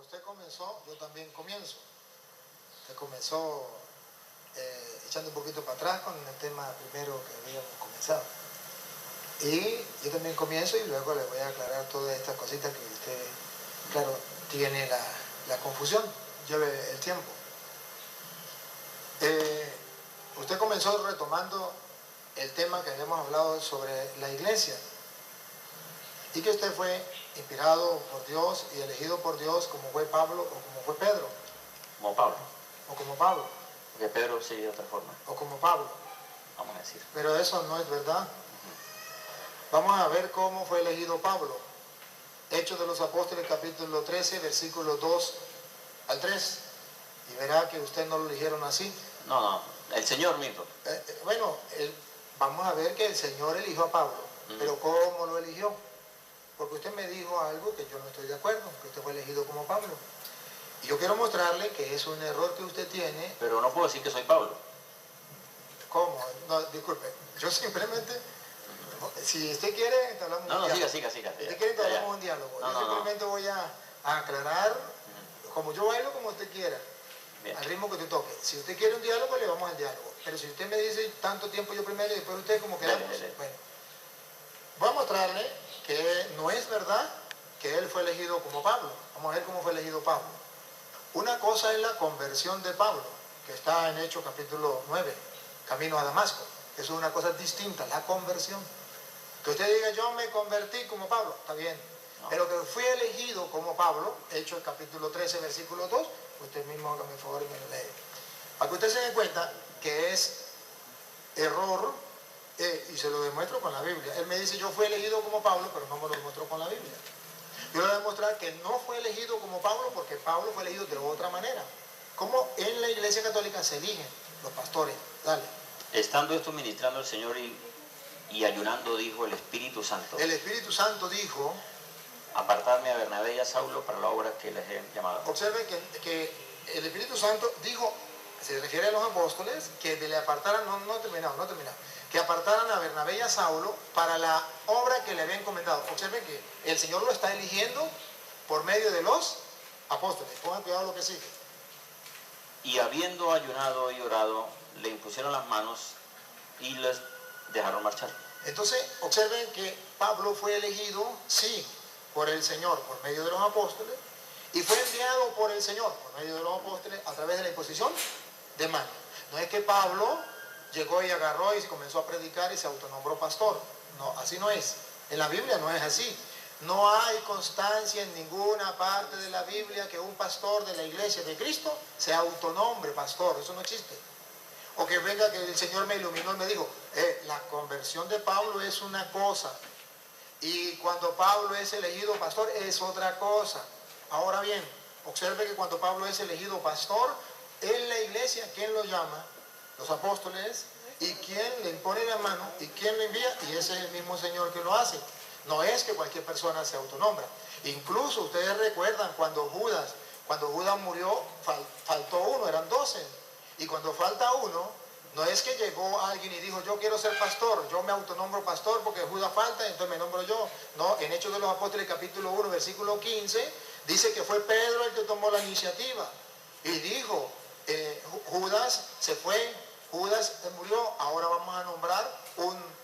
usted comenzó, yo también comienzo. Usted comenzó echando un poquito para atrás con el tema primero que habíamos comenzado. Y yo también comienzo y luego le voy a aclarar todas estas cositas que usted, claro, tiene la confusión. Lleve el tiempo. Usted comenzó retomando el tema que habíamos hablado sobre la iglesia y que usted fue inspirado por Dios y elegido por Dios como fue Pablo o como fue Pedro. Como Pablo. O como Pablo. Porque Pedro sigue de otra forma. O como Pablo. Vamos a decir. Pero eso no es verdad. Vamos a ver cómo fue elegido Pablo. Hechos de los Apóstoles, capítulo 13, versículos 2 al 3. Y verá que usted no lo eligieron así. No, el Señor mismo. Vamos a ver que el Señor eligió a Pablo. Pero ¿cómo lo eligió? Porque usted me dijo algo que yo no estoy de acuerdo, que usted fue elegido como Pablo. Y yo quiero mostrarle que es un error que usted tiene. Pero no puedo decir que soy Pablo. ¿Cómo? No, disculpe. Yo simplemente, si usted quiere, entablamos un diálogo. Siga. Si usted quiere, entablamos un diálogo. Yo simplemente voy a aclarar, como yo bailo, como usted quiera. Bien. Al ritmo que usted toque. Si usted quiere un diálogo, le vamos al diálogo. Pero si usted me dice tanto tiempo yo primero y después usted, como queramos. Bueno, voy a mostrarle que no es verdad que él fue elegido como Pablo. Vamos a ver cómo fue elegido Pablo. Una cosa es la conversión de Pablo, que está en Hechos capítulo 9, camino a Damasco. Eso es una cosa distinta, la conversión. Que usted diga, yo me convertí como Pablo, está bien. No. Pero que fui elegido como Pablo, Hechos capítulo 13, versículo 2, usted mismo hágame el favor y me lo lee. Para que usted se dé cuenta que es error, y se lo demuestro con la Biblia. Él me dice, yo fui elegido como Pablo, pero no me lo demostró con la Biblia. Yo le voy a demostrar que no fue elegido como Pablo, porque Pablo fue elegido de otra manera. Como en la Iglesia Católica se eligen los pastores. Dale. Estando esto ministrando el Señor y ayunando, dijo el Espíritu Santo. El Espíritu Santo dijo, apartarme a Bernabé y a Saulo para la obra que les he llamado. Observen que el Espíritu Santo dijo, se refiere a los apóstoles, que le apartaran, no terminado, que apartaran a Bernabé y a Saulo para la obra que le había encomendado. Observen que el Señor lo está eligiendo por medio de los apóstoles. Pongan cuidado lo que sigue. Y habiendo ayunado y orado, le impusieron las manos y les dejaron marchar. Entonces, observen que Pablo fue elegido, sí, por el Señor, por medio de los apóstoles, y fue enviado por el Señor, por medio de los apóstoles, a través de la imposición de manos. No es que Pablo llegó y agarró y comenzó a predicar y se autonombró pastor. No, así no es. En la Biblia no es así. No hay constancia en ninguna parte de la Biblia que un pastor de la iglesia de Cristo se autonombre pastor. Eso no existe. O que venga que el Señor me iluminó y me dijo, la conversión de Pablo es una cosa. Y cuando Pablo es elegido pastor es otra cosa. Ahora bien, observe que cuando Pablo es elegido pastor, en la iglesia, ¿quién lo llama? Los apóstoles. ¿Y quién le impone la mano? ¿Y quién lo envía? Y ese es el mismo Señor que lo hace. No es que cualquier persona se autonombra. Incluso ustedes recuerdan cuando Judas murió, faltó uno, eran 12. Y cuando falta uno, no es que llegó alguien y dijo, yo quiero ser pastor, yo me autonombro pastor porque Judas falta, entonces me nombro yo. No, en Hechos de los Apóstoles capítulo 1, versículo 15, dice que fue Pedro el que tomó la iniciativa. Y dijo, Judas se fue, Judas murió, ahora vamos a nombrar un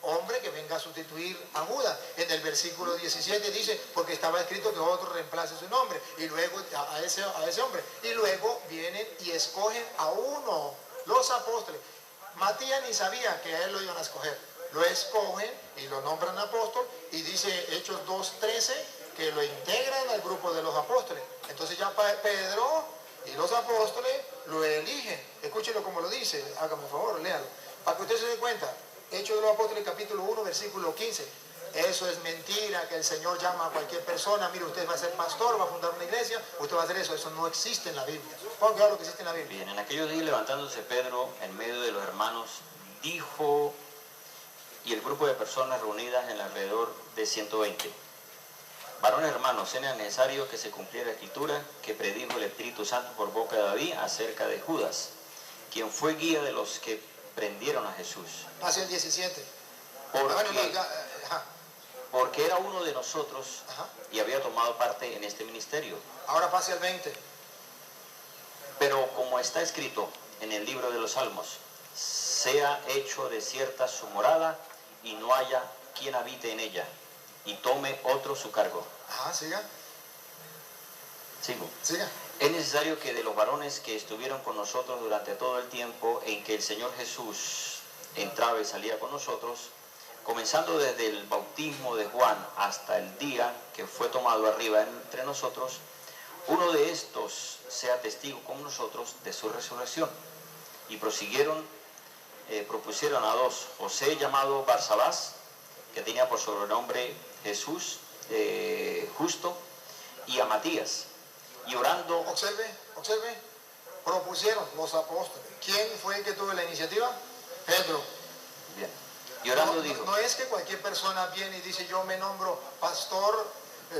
hombre que venga a sustituir a Judas. En el versículo 17 dice, porque estaba escrito que otro reemplace su nombre, y luego a ese hombre, y luego vienen y escogen a uno, los apóstoles. Matías ni sabía que a él lo iban a escoger, lo escogen y lo nombran apóstol, y dice Hechos 2:13 que lo integran al grupo de los apóstoles. Entonces ya Pedro y los apóstoles lo eligen. Escúchenlo como lo dice, hágame un favor, léalo, para que usted se dé cuenta. Hechos de los Apóstoles capítulo 1, versículo 15. Eso es mentira, que el Señor llama a cualquier persona. Mire, usted va a ser pastor, va a fundar una iglesia, usted va a hacer eso. Eso no existe en la Biblia. ¿Cómo que lo que existe en la Biblia? Bien, en aquellos días levantándose Pedro en medio de los hermanos, dijo, y el grupo de personas reunidas en alrededor de 120. Varones hermanos, era necesario que se cumpliera la escritura que predijo el Espíritu Santo por boca de David acerca de Judas, quien fue guía de los que prendieron a Jesús. Hacia el 17. Porque, porque era uno de nosotros Ajá. y había tomado parte en este ministerio. Ahora pase al 20. Pero como está escrito en el libro de los Salmos, sea hecho desierta su morada y no haya quien habite en ella, y tome otro su cargo. Ajá, siga. Sigo. Siga. Es necesario que de los varones que estuvieron con nosotros durante todo el tiempo en que el Señor Jesús entraba y salía con nosotros, comenzando desde el bautismo de Juan hasta el día que fue tomado arriba entre nosotros, uno de estos sea testigo con nosotros de su resurrección. Y propusieron a dos, José llamado Barsabás, que tenía por sobrenombre Jesús, Justo, y a Matías. Y orando... Observe, propusieron los apóstoles. ¿Quién fue el que tuvo la iniciativa? Pedro. Bien. Y orando No, dijo... no es que cualquier persona viene y dice, yo me nombro pastor,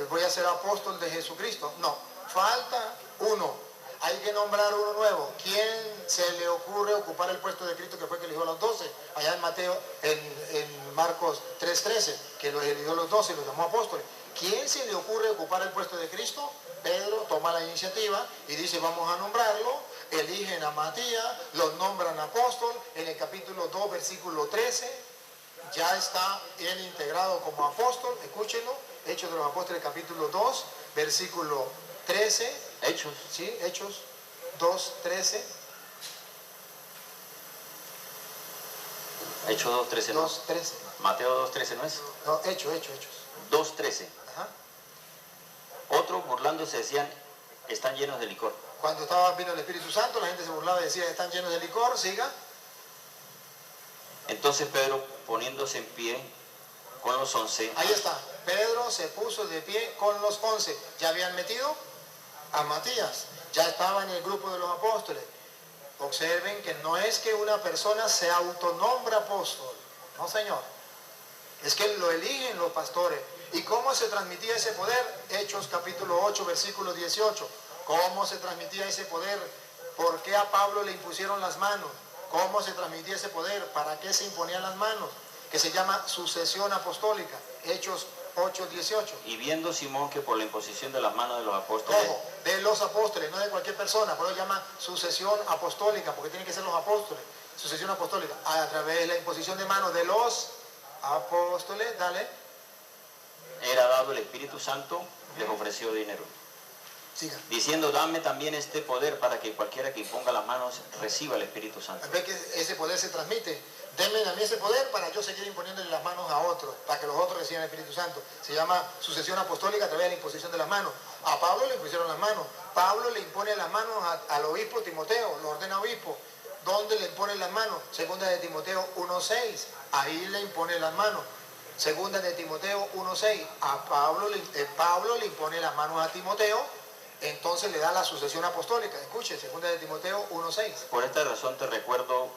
voy a ser apóstol de Jesucristo. No, falta uno. Hay que nombrar uno nuevo. ¿Quién se le ocurre ocupar el puesto de Cristo que fue que eligió a los 12? Allá en Mateo, en Marcos 3:13, que los eligió a los 12 y los llamó apóstoles. ¿Quién se le ocurre ocupar el puesto de Cristo? Pedro toma la iniciativa y dice, vamos a nombrarlo. Eligen a Matías, los nombran apóstol. En el capítulo 2, versículo 13, ya está él integrado como apóstol. Escúchenlo. Hechos de los Apóstoles, capítulo 2, versículo 13. Hechos. Sí, Hechos 2:13. Hechos 2:13 no. 2:13. Mateo 2:13 no es. No, Hechos. 2:13. Ajá. Otros burlándose decían, están llenos de licor. Cuando vino el Espíritu Santo, la gente se burlaba y decía, están llenos de licor. Siga. Entonces Pedro, poniéndose en pie con los 11. Ahí está. Pedro se puso de pie con los 11. Ya habían metido a Matías. Ya estaba en el grupo de los apóstoles. Observen que no es que una persona se autonombra apóstol. No, señor. Es que lo eligen los pastores. ¿Y cómo se transmitía ese poder? Hechos capítulo 8, versículo 18. ¿Cómo se transmitía ese poder? ¿Por qué a Pablo le impusieron las manos? ¿Cómo se transmitía ese poder? ¿Para qué se imponían las manos? Que se llama sucesión apostólica. Hechos 8:18. Y viendo Simón que por la imposición de las manos de los apóstoles... Ojo, de los apóstoles, no de cualquier persona. Por eso llama sucesión apostólica, porque tienen que ser los apóstoles. Sucesión apostólica. A través de la imposición de manos de los apóstoles, dale. Era dado el Espíritu Santo, les ofreció dinero. Siga. Diciendo, dame también este poder para que cualquiera que imponga las manos reciba el Espíritu Santo. Ve que ese poder se transmite. Denme a mí ese poder para yo seguir imponiéndole las manos a otros, para que los otros reciban el Espíritu Santo. Se llama sucesión apostólica a través de la imposición de las manos. A Pablo le impusieron las manos. Pablo le impone las manos al obispo Timoteo, lo ordena obispo. ¿Dónde le imponen las manos? Segunda de Timoteo 1:6. Ahí le impone las manos. Segunda de Timoteo 1:6. A Pablo le impone las manos a Timoteo. Entonces le da la sucesión apostólica. Escuche, segunda de Timoteo 1:6. Por esta razón te recuerdo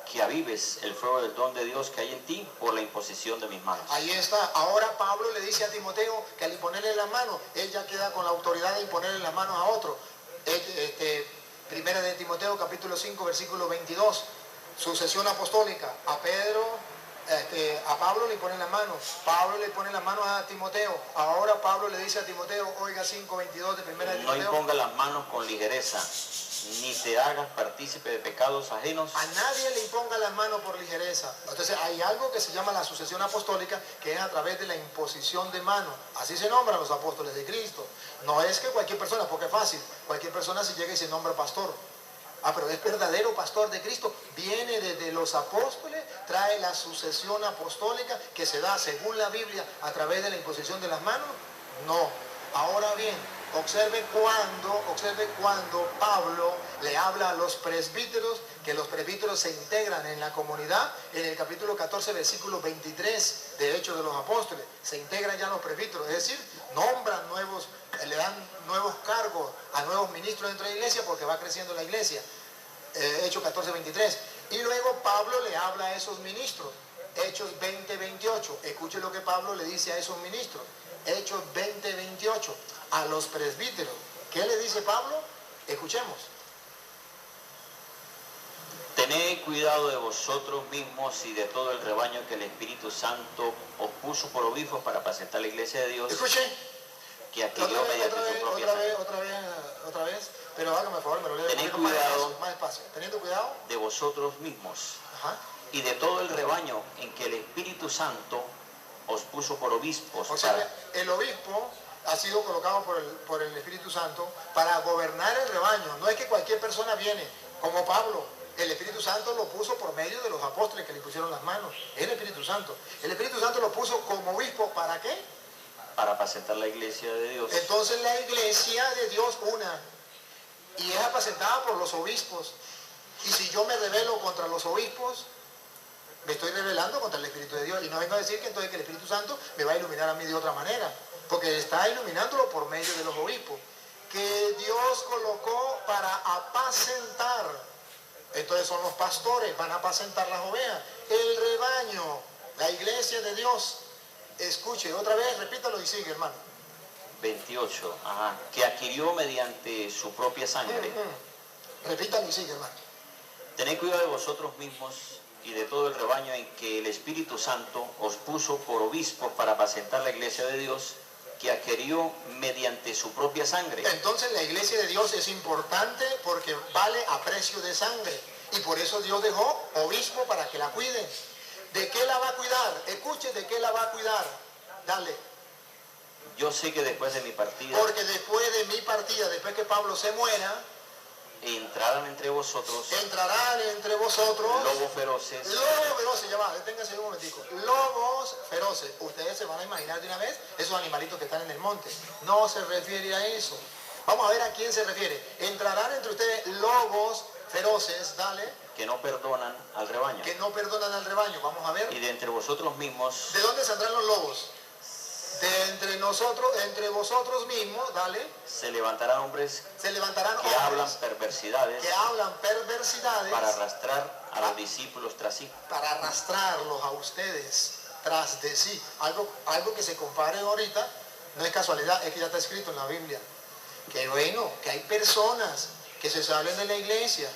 que avives el fuego del don de Dios que hay en ti por la imposición de mis manos. Ahí está. Ahora Pablo le dice a Timoteo que al imponerle las manos, él ya queda con la autoridad de imponerle las manos a otro. Primera de Timoteo capítulo 5 versículo 22. Sucesión apostólica. A Pedro, a Pablo le ponen las manos. Pablo le pone las manos a Timoteo. Ahora Pablo le dice a Timoteo, oiga 5:22 de primera de Timoteo. No imponga las manos con ligereza, ni te hagas partícipe de pecados ajenos. A nadie le imponga las manos por ligereza. Entonces hay algo que se llama la sucesión apostólica, que es a través de la imposición de manos. Así se nombran los apóstoles de Cristo. No es que cualquier persona, porque es fácil, cualquier persona se llega y se nombra pastor. Ah, pero es verdadero pastor de Cristo. Viene desde los apóstoles, trae la sucesión apostólica que se da según la Biblia a través de la imposición de las manos. No. Ahora bien, observe cuando Pablo le habla a los presbíteros, que los presbíteros se integran en la comunidad, en el capítulo 14, versículo 23 de Hechos de los Apóstoles. Se integran ya los presbíteros, es decir, nombran nuevos, le dan nuevos cargos a nuevos ministros dentro de la iglesia porque va creciendo la iglesia. Hechos 14, 23. Y luego Pablo le habla a esos ministros. Hechos 20, 28. Escuche lo que Pablo le dice a esos ministros. Hechos 20, 28. A los presbíteros. ¿Qué le dice Pablo? Escuchemos. Tened cuidado de vosotros mismos y de todo el rebaño que el Espíritu Santo os puso por obispos para apacentar la iglesia de Dios, Escuchen. que adquirió mediante su propia sangre. Otra vez. Pero hágame el favor, me lo leo Tened cuidado más despacio. Teniendo cuidado. de vosotros mismos Ajá. y de todo el rebaño en que el Espíritu Santo os puso por obispos. O sea, el obispo ha sido colocado por el Espíritu Santo para gobernar el rebaño. No es que cualquier persona viene, como Pablo. El Espíritu Santo lo puso por medio de los apóstoles que le pusieron las manos. El Espíritu Santo. El Espíritu Santo lo puso como obispo. ¿Para qué? Para apacentar la iglesia de Dios. Entonces la iglesia de Dios una. Y es apacentada por los obispos. Y si yo me rebelo contra los obispos, me estoy rebelando contra el Espíritu de Dios. Y no vengo a decir que entonces que el Espíritu Santo me va a iluminar a mí de otra manera. Porque está iluminándolo por medio de los obispos. Que Dios colocó para apacentar. Entonces son los pastores, van a apacentar las ovejas. El rebaño, la iglesia de Dios. Escuche, otra vez, repítalo y sigue, hermano. 28, ajá, que adquirió mediante su propia sangre. Repítalo y sigue, hermano. Tened cuidado de vosotros mismos y de todo el rebaño en que el Espíritu Santo os puso por obispos para apacentar la iglesia de Dios, que adquirió mediante su propia sangre. Entonces la iglesia de Dios es importante porque vale a precio de sangre. Y por eso Dios dejó obispo para que la cuiden. ¿De qué la va a cuidar? Escuche, ¿de qué la va a cuidar? Dale. Yo sé que después de mi partida, Porque después de mi partida, después que Pablo se muera, entrarán entre vosotros lobos feroces. Lobos feroces, ya va, deténganse un momentico. Lobos feroces. Ustedes se van a imaginar de una vez esos animalitos que están en el monte. No se refiere a eso. Vamos a ver a quién se refiere. Entrarán entre ustedes lobos feroces, dale. Que no perdonan al rebaño. Que no perdonan al rebaño. Vamos a ver. Y de entre vosotros mismos. ¿De dónde saldrán los lobos? De entre nosotros, entre vosotros mismos, dale. Se levantarán hombres que hablan perversidades. Que hablan perversidades. Para arrastrar a los discípulos tras sí. Para arrastrarlos a ustedes tras de sí. Algo que se compare ahorita, no es casualidad, es que ya está escrito en la Biblia. Que bueno, que hay personas que se salen de la iglesia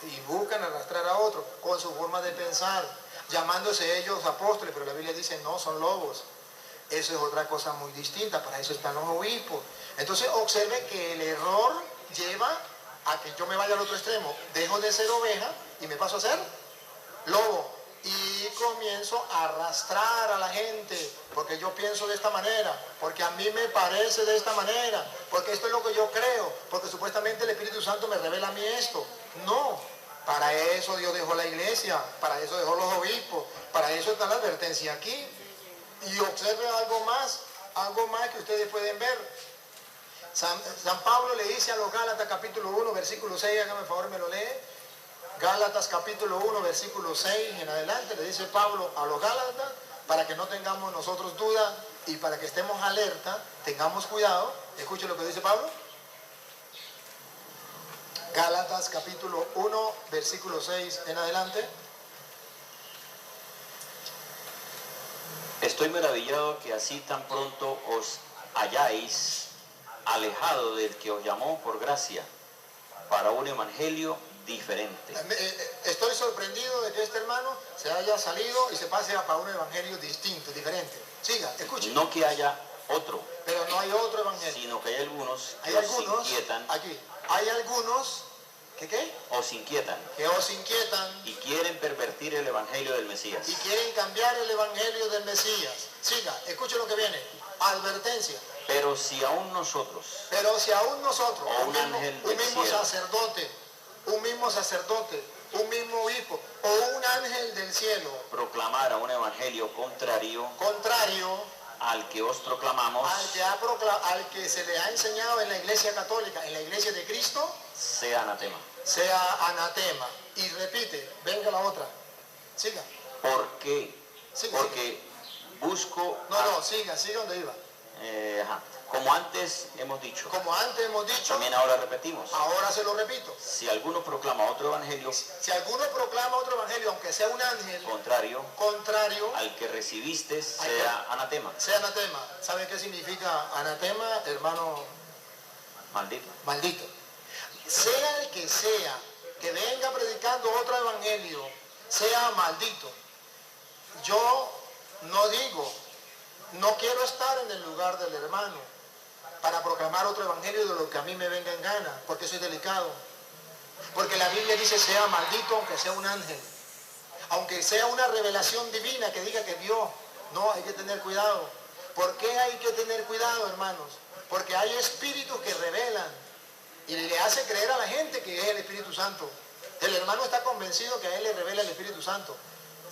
y buscan arrastrar a otros con su forma de pensar, llamándose ellos apóstoles, pero la Biblia dice no, son lobos. Eso es otra cosa muy distinta, para eso están los obispos. Entonces observe que el error lleva a que yo me vaya al otro extremo. Dejo de ser oveja y me paso a ser lobo. Y comienzo a arrastrar a la gente, porque yo pienso de esta manera, porque a mí me parece de esta manera, porque esto es lo que yo creo, porque supuestamente el Espíritu Santo me revela a mí esto. No, para eso Dios dejó la iglesia, para eso dejó los obispos, para eso está la advertencia aquí. Y observen algo más que ustedes pueden ver. San Pablo le dice a los Gálatas capítulo 1, versículo 6, hágame el favor, me lo lee. Gálatas capítulo 1, versículo 6 en adelante, le dice Pablo a los Gálatas, para que no tengamos nosotros duda y para que estemos alerta, tengamos cuidado. Escuchen lo que dice Pablo. Gálatas capítulo 1, versículo 6 en adelante. Estoy maravillado que así tan pronto os hayáis alejado del que os llamó por gracia para un evangelio diferente. Estoy sorprendido de que este hermano se haya salido y se pase para un evangelio distinto, diferente. Siga, escuche. No que haya otro, pero no hay otro evangelio, sino que hay algunos que os inquietan. Aquí, hay algunos que ¿qué? Os inquietan. Que os inquietan. Y quieren pervertir el evangelio del Mesías. Y quieren cambiar el evangelio del Mesías. Siga, escuche lo que viene. Advertencia. Pero si aún nosotros, o un ángel del mismo cielo, sacerdote, un mismo obispo, o un ángel del cielo, proclamara un evangelio contrario al que os proclamamos, al que se le ha enseñado en la iglesia católica, en la iglesia de Cristo, sea anatema. Sea anatema. Y repite, venga la otra. Siga. ¿Por qué? Siga, porque siga. busco... siga donde iba. Como antes hemos dicho. También ahora repetimos. Ahora se lo repito. Si alguno proclama otro evangelio, aunque sea un ángel contrario al que recibiste, sea anatema. ¿Sabe qué significa anatema, hermano? Maldito. Sea el que sea, que venga predicando otro evangelio sea maldito. Yo no digo, no quiero estar en el lugar del hermano para proclamar otro evangelio de lo que a mí me venga en gana, porque soy delicado. Porque la Biblia dice sea maldito aunque sea un ángel, aunque sea una revelación divina que diga que vio. No, hay que tener cuidado. ¿Por qué hay que tener cuidado, hermanos? Porque hay espíritus que revelan y le hace creer a la gente que es el Espíritu Santo. El hermano está convencido que a él le revela el Espíritu Santo.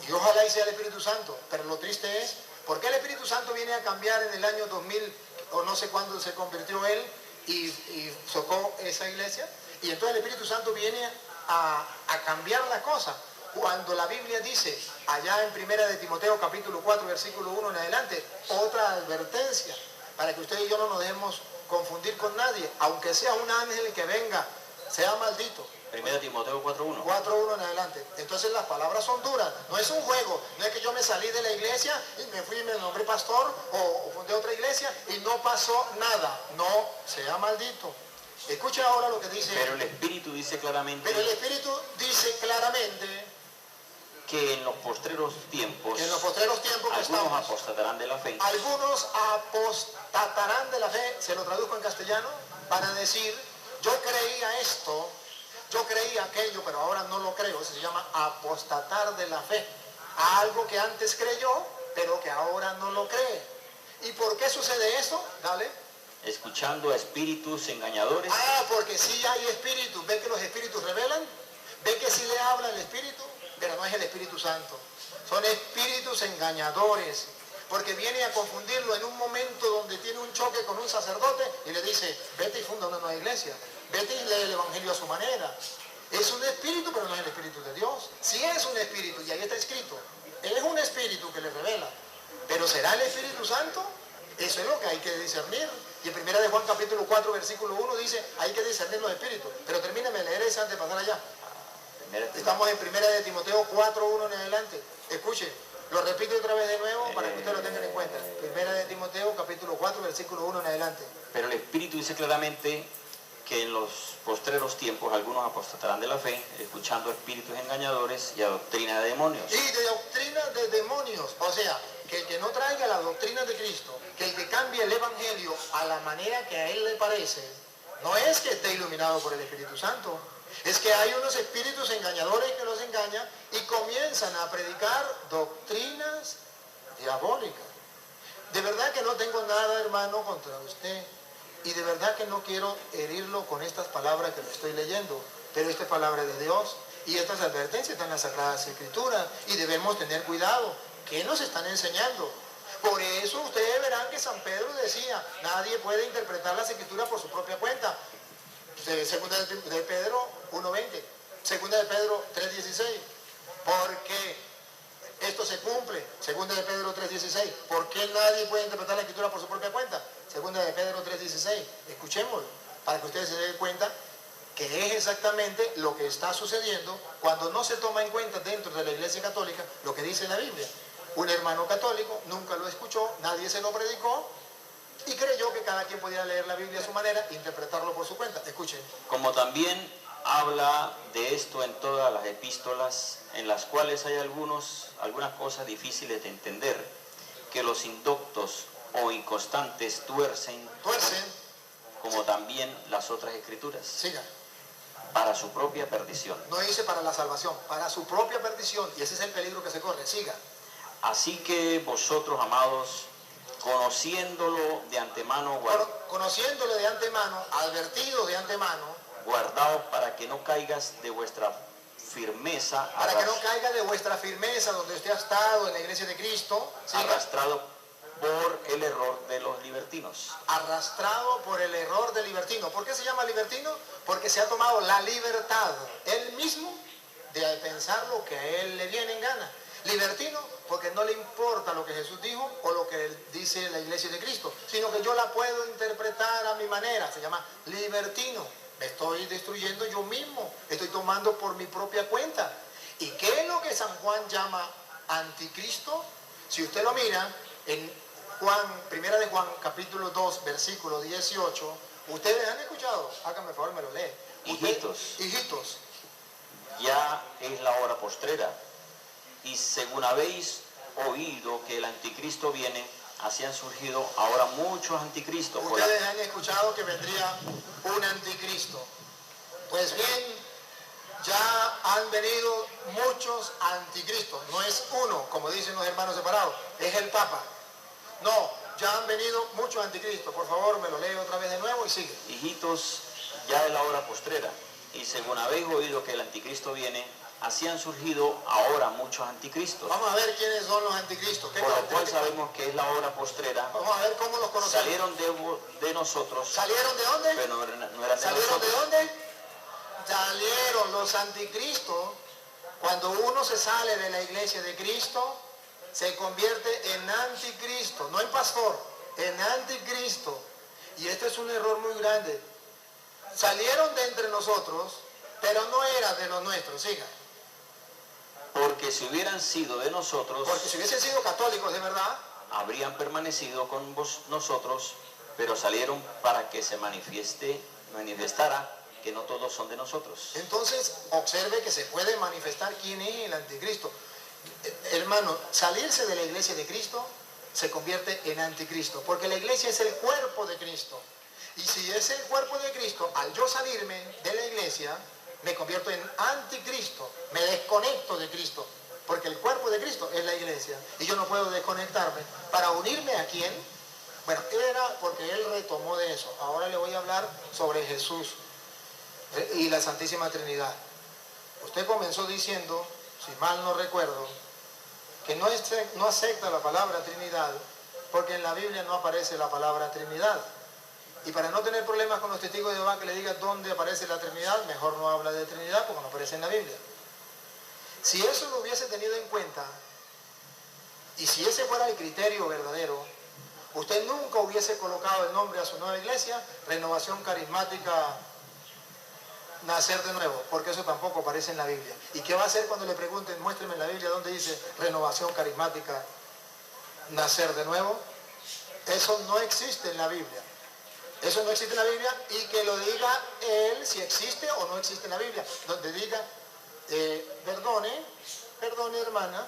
Y ojalá y sea el Espíritu Santo. Pero lo triste es, ¿por qué el Espíritu Santo viene a cambiar en el año 2000 o no sé cuándo se convirtió él y socó esa iglesia? Y entonces el Espíritu Santo viene a cambiar la cosa. Cuando la Biblia dice, allá en 1 de Timoteo capítulo 4, versículo 1 en adelante, otra advertencia, para que usted y yo no nos dejemos confundir con nadie, aunque sea un ángel que venga, sea maldito. 1 Timoteo 4.1. 4.1 en adelante. Entonces las palabras son duras, no es un juego, no es que yo me salí de la iglesia y me fui y me nombré pastor o fundé otra iglesia y no pasó nada. No, sea maldito. Escucha ahora lo que dice. Pero el Espíritu dice claramente. Pero el Espíritu dice claramente que en los postreros tiempos, que algunos apostatarán de la fe. Algunos apostatarán de la fe, se lo traduzco en castellano, para decir, yo creía esto, yo creía aquello, pero ahora no lo creo. Eso se llama apostatar de la fe. A algo que antes creyó, pero que ahora no lo cree. ¿Y por qué sucede eso? Dale. Escuchando a espíritus engañadores. Porque sí hay espíritus. ¿Ve que los espíritus revelan? ¿Ve que sí le habla el Espíritu? Pero no es el Espíritu Santo. Son espíritus engañadores. Porque viene a confundirlo en un momento donde tiene un choque con un sacerdote y le dice, vete y funda una nueva iglesia. Vete y lee el Evangelio a su manera. Es un espíritu, pero no es el Espíritu de Dios. Sí es un espíritu, y ahí está escrito. Es un espíritu que le revela. Pero ¿será el Espíritu Santo? Eso es lo que hay que discernir. Y en 1 de Juan capítulo 4, versículo 1 dice, hay que discernir los espíritus. Pero termíname de leer eso antes de pasar allá. Estamos en 1 de Timoteo 4, 1 en adelante. Escuchen, lo repito otra vez de nuevo para que ustedes lo tengan en cuenta. 1 de Timoteo capítulo 4, versículo 1 en adelante. Pero el Espíritu dice claramente que en los postreros tiempos algunos apostatarán de la fe, escuchando espíritus engañadores y a doctrina de demonios. Y de doctrina de demonios. O sea, que el que no traiga la doctrina de Cristo, que el que cambie el Evangelio a la manera que a él le parece, no es que esté iluminado por el Espíritu Santo. Es que hay unos espíritus engañadores que los engañan y comienzan a predicar doctrinas diabólicas. De verdad que no tengo nada, hermano, contra usted. Y de verdad que no quiero herirlo con estas palabras que le estoy leyendo. Pero esta es palabra de Dios. Y estas advertencias están en las Sagradas Escrituras. Y debemos tener cuidado. ¿Qué nos están enseñando? Por eso ustedes verán que San Pedro decía, nadie puede interpretar las Escrituras por su propia cuenta. Segunda de Pedro 1.20, segunda de Pedro 3.16, porque esto se cumple. Segunda de Pedro 3.16, ¿por qué nadie puede interpretar la Escritura por su propia cuenta? Segunda de Pedro 3.16, escuchémoslo, para que ustedes se den cuenta que es exactamente lo que está sucediendo cuando no se toma en cuenta dentro de la Iglesia Católica lo que dice la Biblia. Un hermano católico nunca lo escuchó, nadie se lo predicó, y creyó que cada quien podía leer la Biblia a su manera e interpretarlo por su cuenta. Escuchen. Como también habla de esto en todas las epístolas, en las cuales hay algunas cosas difíciles de entender, que los indoctos o inconstantes tuercen, como también las otras escrituras. Siga. Para su propia perdición. No dice para la salvación, para su propia perdición, y ese es el peligro que se corre. Siga. Así que vosotros, amados, conociéndolo de antemano, advertidos de antemano, guardaos para que no caigas de vuestra firmeza, para que no caiga de vuestra firmeza donde usted ha estado en la iglesia de Cristo, arrastrado por el error de los libertinos. Arrastrado por el error del libertino. ¿Por qué se llama libertino? Porque se ha tomado la libertad él mismo de pensar lo que a él le viene en gana. Libertino porque no le importa lo que Jesús dijo o lo que dice la iglesia de Cristo, sino que yo la puedo interpretar a mi manera. Se llama libertino. Me estoy destruyendo yo mismo, estoy tomando por mi propia cuenta. ¿Y qué es lo que San Juan llama anticristo? Si usted lo mira en Primera de Juan capítulo 2 versículo 18, ustedes han escuchado, háganme favor, me lo lee. Hijitos, ya es la hora postrera. Y según habéis oído que el anticristo viene, así han surgido ahora muchos anticristos. Ustedes han escuchado que vendría un anticristo. Pues bien, ya han venido muchos anticristos. No es uno, como dicen los hermanos separados, es el Papa. No, ya han venido muchos anticristos. Por favor, me lo leo otra vez de nuevo y sigue. Hijitos, ya es la hora postrera. Y según habéis oído que el anticristo viene, así han surgido ahora muchos anticristos. Vamos a ver quiénes son los anticristos. Por lo cual sabemos que es la hora postrera. Vamos a ver cómo los conocemos. Salieron de nosotros. ¿Salieron de dónde? Pero no eran de ¿Salieron nosotros. de dónde? Salieron los anticristos. Cuando uno se sale de la iglesia de Cristo, se convierte en anticristo, no en pastor, en anticristo. Y este es un error muy grande. Salieron de entre nosotros, pero no era de los nuestros. Siga. Porque si hubieran sido de nosotros, Porque si hubiesen sido católicos de verdad, habrían permanecido con nosotros, pero salieron para que se manifestara que no todos son de nosotros. entonces observe que se puede manifestar quién es el anticristo. Hermano, salirse de la iglesia de Cristo se convierte en anticristo, porque la iglesia es el cuerpo de Cristo. Y si es el cuerpo de Cristo, al yo salirme de la iglesia, me convierto en anticristo, me desconecto de Cristo, porque el cuerpo de Cristo es la iglesia, y yo no puedo desconectarme. ¿Para unirme a quién? Bueno, era porque él retomó de eso. Ahora le voy a hablar sobre Jesús y la Santísima Trinidad. Usted comenzó diciendo, si mal no recuerdo, que no acepta la palabra Trinidad, porque en la Biblia no aparece la palabra Trinidad. Y para no tener problemas con los testigos de Jehová que le digan dónde aparece la Trinidad, mejor no habla de Trinidad porque no aparece en la Biblia. Si eso lo hubiese tenido en cuenta, y si ese fuera el criterio verdadero, usted nunca hubiese colocado el nombre a su nueva iglesia, Renovación Carismática Nacer de Nuevo, porque eso tampoco aparece en la Biblia. ¿Y qué va a hacer cuando le pregunten, muéstreme en la Biblia dónde dice Renovación Carismática Nacer de Nuevo? Eso no existe en la Biblia. Eso no existe en la Biblia, y que lo diga él si existe o no existe en la Biblia. Donde diga, perdone hermana,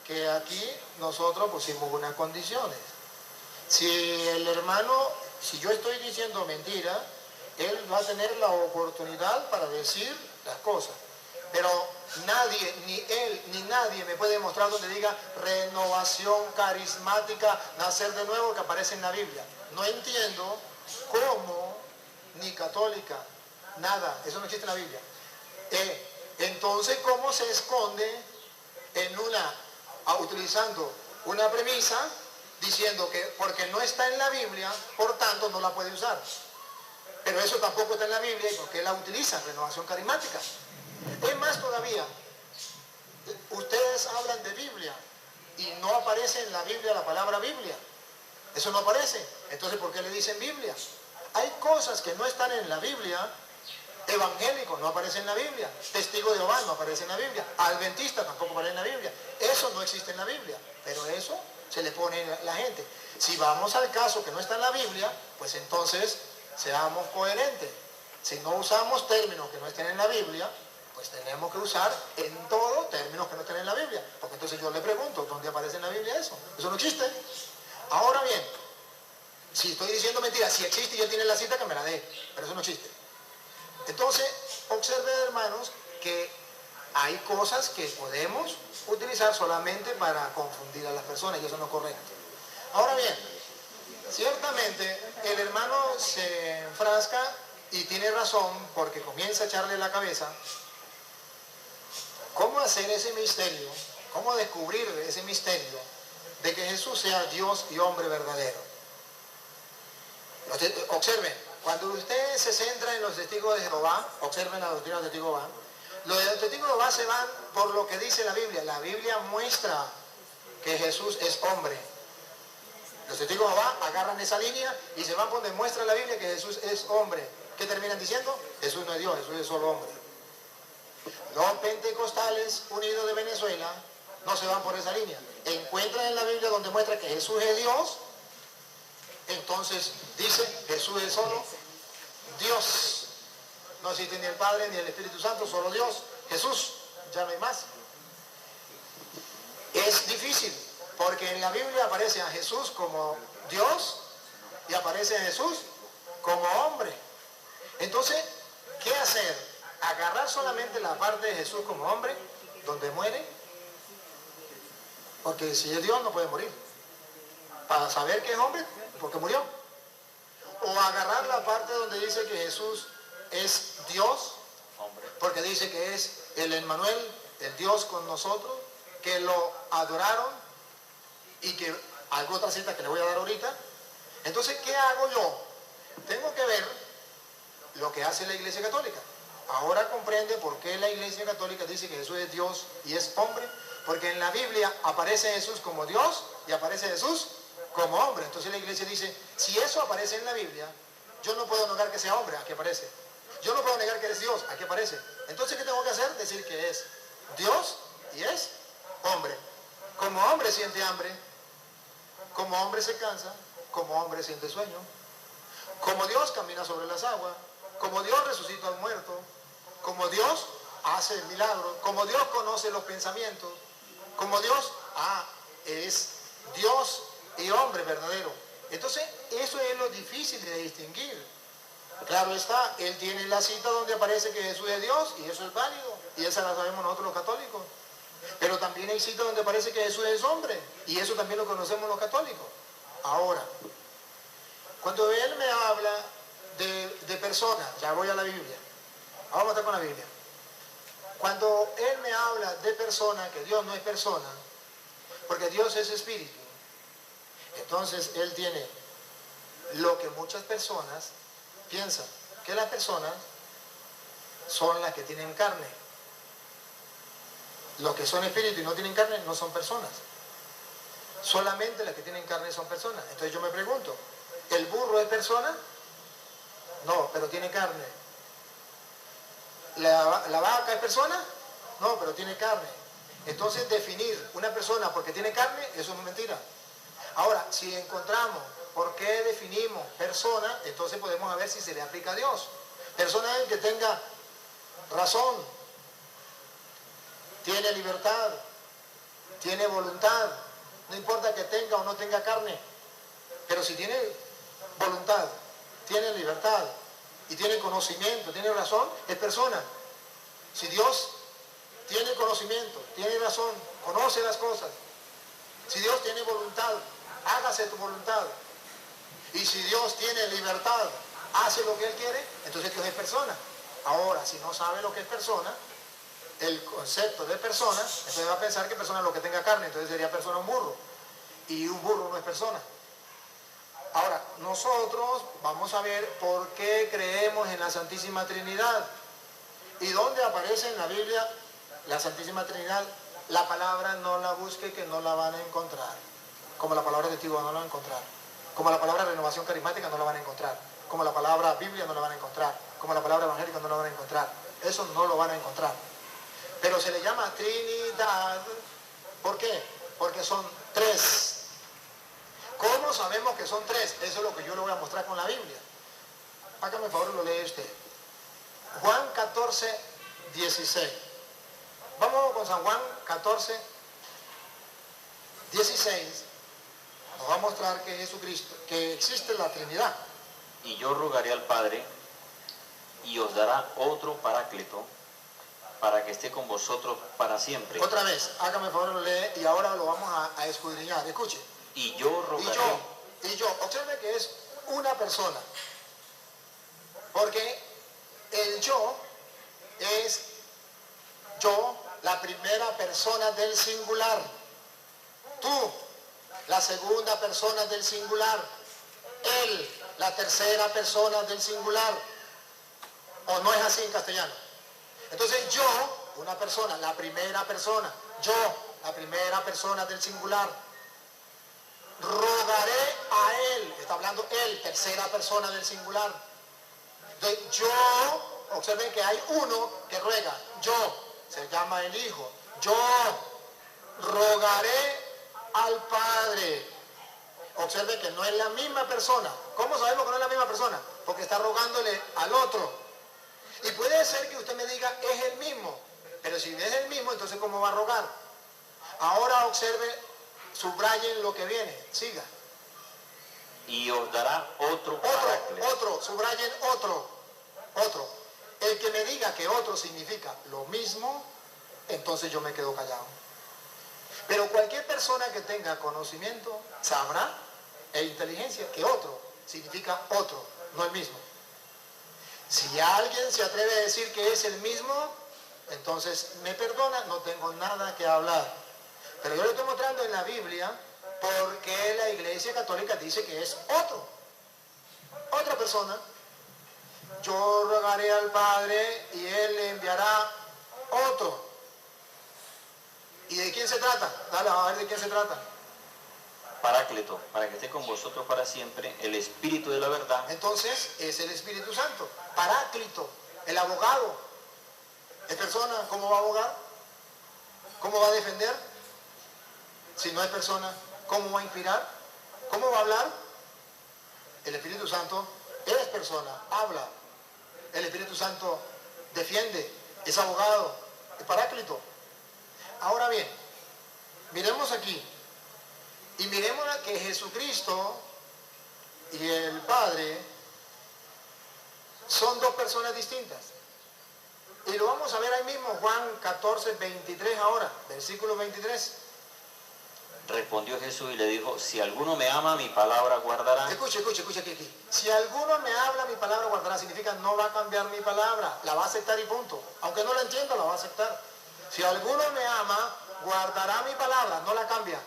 que aquí nosotros pusimos unas condiciones. Si el hermano, si yo estoy diciendo mentira, él va a tener la oportunidad para decir las cosas. Pero nadie, ni él, ni nadie me puede demostrar donde diga Renovación Carismática Nacer de Nuevo, que aparece en la Biblia. No entiendo cómo, ni católica, nada, eso no existe en la Biblia. Entonces, ¿cómo se esconde en utilizando una premisa, diciendo que porque no está en la Biblia, por tanto no la puede usar? Pero eso tampoco está en la Biblia, y porque la utiliza, Renovación Carismática. Es más todavía, ustedes hablan de Biblia y no aparece en la Biblia la palabra Biblia. Eso no aparece. Entonces, ¿por qué le dicen Biblia? Hay cosas que no están en la Biblia. Evangélico no aparece en la Biblia. Testigo de Jehová no aparece en la Biblia. Adventista tampoco aparece en la Biblia. Eso no existe en la Biblia. Pero eso se le pone a la gente. Si vamos al caso que no está en la Biblia, pues entonces seamos coherentes. Si no usamos términos que no estén en la Biblia, pues tenemos que usar en todo términos que no estén en la Biblia. Porque entonces yo le pregunto, ¿dónde aparece en la Biblia eso? Eso no existe. Ahora bien, si estoy diciendo mentira, si existe y él tiene la cita, que me la dé, pero eso no existe. Entonces, observen, hermanos, que hay cosas que podemos utilizar solamente para confundir a las personas, y eso no es correcto. Ahora bien, ciertamente el hermano se enfrasca y tiene razón, porque comienza a echarle la cabeza cómo hacer ese misterio, cómo descubrir ese misterio de que Jesús sea Dios y hombre verdadero. Observen, cuando usted se centra en los testigos de Jehová, observen la doctrina de los testigos de Jehová, los testigos de Jehová se van por lo que dice la Biblia. La Biblia muestra que Jesús es hombre. Los testigos de Jehová agarran esa línea y se van por donde muestra la Biblia que Jesús es hombre. ¿Qué terminan diciendo? Jesús no es Dios, Jesús es solo hombre. Los pentecostales unidos de Venezuela no se van por esa línea. Encuentran en la Biblia donde muestra que Jesús es Dios, entonces dice Jesús es solo Dios. No existe ni el Padre ni el Espíritu Santo, solo Dios. Jesús, ya no hay más. Es difícil, porque en la Biblia aparece a Jesús como Dios y aparece a Jesús como hombre. Entonces, ¿qué hacer? ¿Agarrar solamente la parte de Jesús como hombre, donde muere? Porque si es Dios no puede morir. Para saber que es hombre, porque murió. O agarrar la parte donde dice que Jesús es Dios, porque dice que es el Emmanuel, el Dios con nosotros, que lo adoraron y que hay otra cita que le voy a dar ahorita. Entonces, ¿qué hago yo? Tengo que ver lo que hace la Iglesia Católica. Ahora comprende por qué la Iglesia Católica dice que Jesús es Dios y es hombre, porque en la Biblia aparece Jesús como Dios y aparece Jesús como hombre. Entonces la Iglesia dice, si eso aparece en la Biblia, yo no puedo negar que sea hombre, aquí aparece. Yo no puedo negar que eres Dios, aquí aparece. Entonces, ¿qué tengo que hacer? Decir que es Dios y es hombre. Como hombre siente hambre, como hombre se cansa, como hombre siente sueño. Como Dios camina sobre las aguas, como Dios resucita al muerto, como Dios hace milagros, como Dios conoce los pensamientos, como Dios es Dios y hombre verdadero. Entonces, eso es lo difícil de distinguir. Claro está, él tiene la cita donde aparece que Jesús es Dios y eso es válido, y esa la sabemos nosotros los católicos. Pero también hay citas donde aparece que Jesús es hombre, y eso también lo conocemos los católicos. Ahora, cuando él me habla de personas, ya voy a la Biblia, vamos a estar con la Biblia. Cuando él me habla de persona, que Dios no es persona, porque Dios es espíritu, entonces él tiene lo que muchas personas piensan, que las personas son las que tienen carne. Los que son espíritu y no tienen carne no son personas. Solamente las que tienen carne son personas. Entonces yo me pregunto, ¿el burro es persona? No, pero tiene carne. ¿La vaca es persona? No, pero tiene carne. Entonces definir una persona porque tiene carne, eso no es mentira. Ahora, si encontramos por qué definimos persona, entonces podemos ver si se le aplica a Dios. Persona es el que tenga razón, tiene libertad, tiene voluntad. No importa que tenga o no tenga carne, pero si tiene voluntad, tiene libertad y tiene conocimiento, tiene razón, es persona. Si Dios tiene conocimiento, tiene razón, conoce las cosas, si Dios tiene voluntad, hágase tu voluntad. Y si Dios tiene libertad, hace lo que Él quiere, entonces Dios es persona. Ahora, si no sabe lo que es persona, el concepto de persona, entonces va a pensar que persona es lo que tenga carne, entonces sería persona un burro. Y un burro no es persona. Ahora, nosotros vamos a ver por qué creemos en la Santísima Trinidad. ¿Y dónde aparece en la Biblia la Santísima Trinidad? La palabra no la busque, que no la van a encontrar. Como la palabra testigo no la van a encontrar. Como la palabra renovación carismática no la van a encontrar. Como la palabra Biblia no la van a encontrar. Como la palabra evangélica no la van a encontrar. Eso no lo van a encontrar. Pero se le llama Trinidad. ¿Por qué? Porque son tres. ¿Cómo sabemos que son tres? Eso es lo que yo le voy a mostrar con la Biblia. Hágame el favor y lo lee usted. Juan 14, 16. Vamos con San Juan 14, 16. Nos va a mostrar que Jesucristo, que existe la Trinidad. Y yo rogaré al Padre, y os dará otro Paráclito, para que esté con vosotros para siempre. Otra vez, hágame el favor y lo lee, y ahora lo vamos a escudriñar. Escuche. Y yo rogaré. Y yo, observe que es una persona. Porque el yo es yo, la primera persona del singular. Tú, la segunda persona del singular. Él, la tercera persona del singular. ¿O no es así en castellano? Entonces yo, una persona, la primera persona. Yo, la primera persona del singular. Rogaré a él, está hablando él, tercera persona del singular. Entonces, yo, observen que hay uno que ruega, yo, se llama el Hijo, yo rogaré al Padre. Observen que no es la misma persona. ¿Cómo sabemos que no es la misma persona? Porque está rogándole al otro. Y puede ser que usted me diga, es el mismo, Pero si es el mismo, entonces ¿cómo va a rogar? Ahora observe, subrayen lo que viene, siga. Y os dará otro Paráclito. Otro, subrayen otro. El que me diga que otro significa lo mismo, entonces yo me quedo callado. Pero cualquier persona que tenga conocimiento sabrá, e inteligencia, que otro significa otro, no el mismo. Si alguien se atreve a decir que es el mismo, entonces me perdona, no tengo nada que hablar. Pero yo le estoy mostrando en la Biblia porque la Iglesia Católica dice que es otra persona. Yo rogaré al Padre y Él le enviará otro. ¿Y de quién se trata? Dale, a ver de quién se trata. Paráclito, para que esté con vosotros para siempre, el Espíritu de la verdad. Entonces es el Espíritu Santo. Paráclito, el abogado. ¿Es persona? ¿Cómo va a abogar? ¿Cómo va a defender? Si no es persona, ¿cómo va a inspirar? ¿Cómo va a hablar? El Espíritu Santo es persona, habla. El Espíritu Santo defiende, es abogado, es paráclito. Ahora bien, miremos aquí y miremos que Jesucristo y el Padre son dos personas distintas. Y lo vamos a ver ahí mismo, Juan 14, 23 ahora, versículo 23. Respondió Jesús y le dijo, si alguno me ama, mi palabra guardará. Escuche aquí. Si alguno me habla, mi palabra guardará. Significa no va a cambiar mi palabra. La va a aceptar y punto. Aunque no la entienda, la va a aceptar. Si alguno me ama, guardará mi palabra. No la cambia.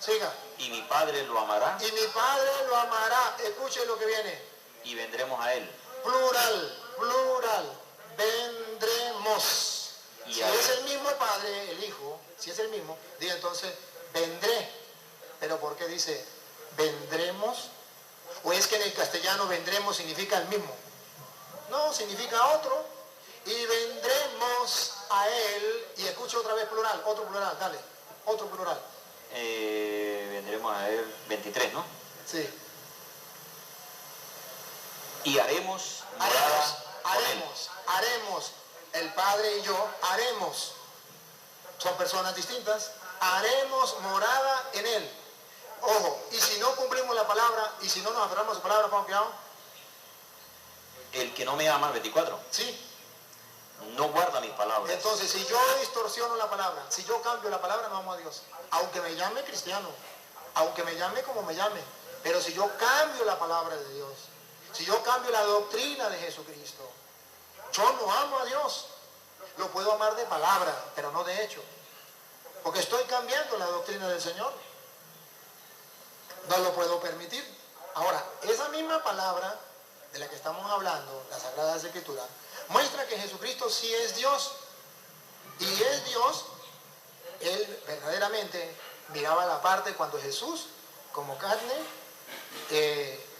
Siga. Y mi Padre lo amará. Y mi Padre lo amará. Escuche lo que viene. Y vendremos a él. Plural. Vendremos. Y si a es él. el mismo Padre, el Hijo, si es el mismo, diga entonces, vendré. Pero ¿por qué dice vendremos? ¿O es que en el castellano vendremos significa el mismo? No, significa otro. Y vendremos a él. Y escucha otra vez plural, otro plural, dale. Otro plural. Vendremos a él 23, ¿no? Sí. Y haremos morada con él. Haremos. El Padre y yo haremos. Son personas distintas. Haremos morada en él. Ojo, y si no cumplimos la palabra, y si no nos aferramos a su palabra, ¿cómo quedamos? El que no me ama, 24. Sí. No guarda mis palabras. Entonces, si yo distorsiono la palabra, si yo cambio la palabra, no amo a Dios. Aunque me llame cristiano, aunque me llame como me llame. Pero si yo cambio la palabra de Dios, si yo cambio la doctrina de Jesucristo, yo no amo a Dios. Lo puedo amar de palabra, pero no de hecho. Porque estoy cambiando la doctrina del Señor. No lo puedo permitir. Ahora, esa misma palabra de la que estamos hablando, la Sagrada Escritura, muestra que Jesucristo sí es Dios. Y es Dios. Él verdaderamente miraba la parte cuando Jesús, como carne,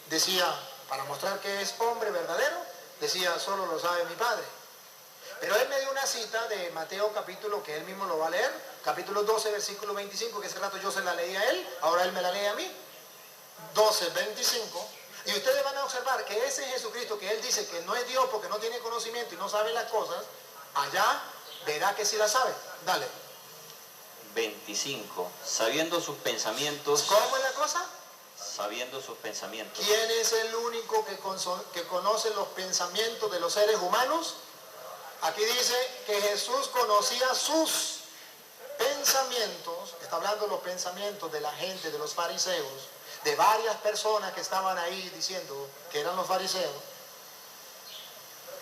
decía, para mostrar que es hombre verdadero, decía, solo lo sabe mi Padre. Pero él me dio una cita de Mateo capítulo, que él mismo lo va a leer, capítulo 12, versículo 25, que ese rato yo se la leí a él, ahora él me la lee a mí. 12, 25. Y ustedes van a observar que ese Jesucristo que él dice que no es Dios porque no tiene conocimiento y no sabe las cosas, allá verá que sí la sabe. Dale. 25. Sabiendo sus pensamientos. ¿Cómo es la cosa? Sabiendo sus pensamientos. ¿Quién es el único que conoce los pensamientos de los seres humanos? Aquí dice que Jesús conocía sus pensamientos. Está hablando de los pensamientos de la gente, de los fariseos, de varias personas que estaban ahí diciendo que eran los fariseos.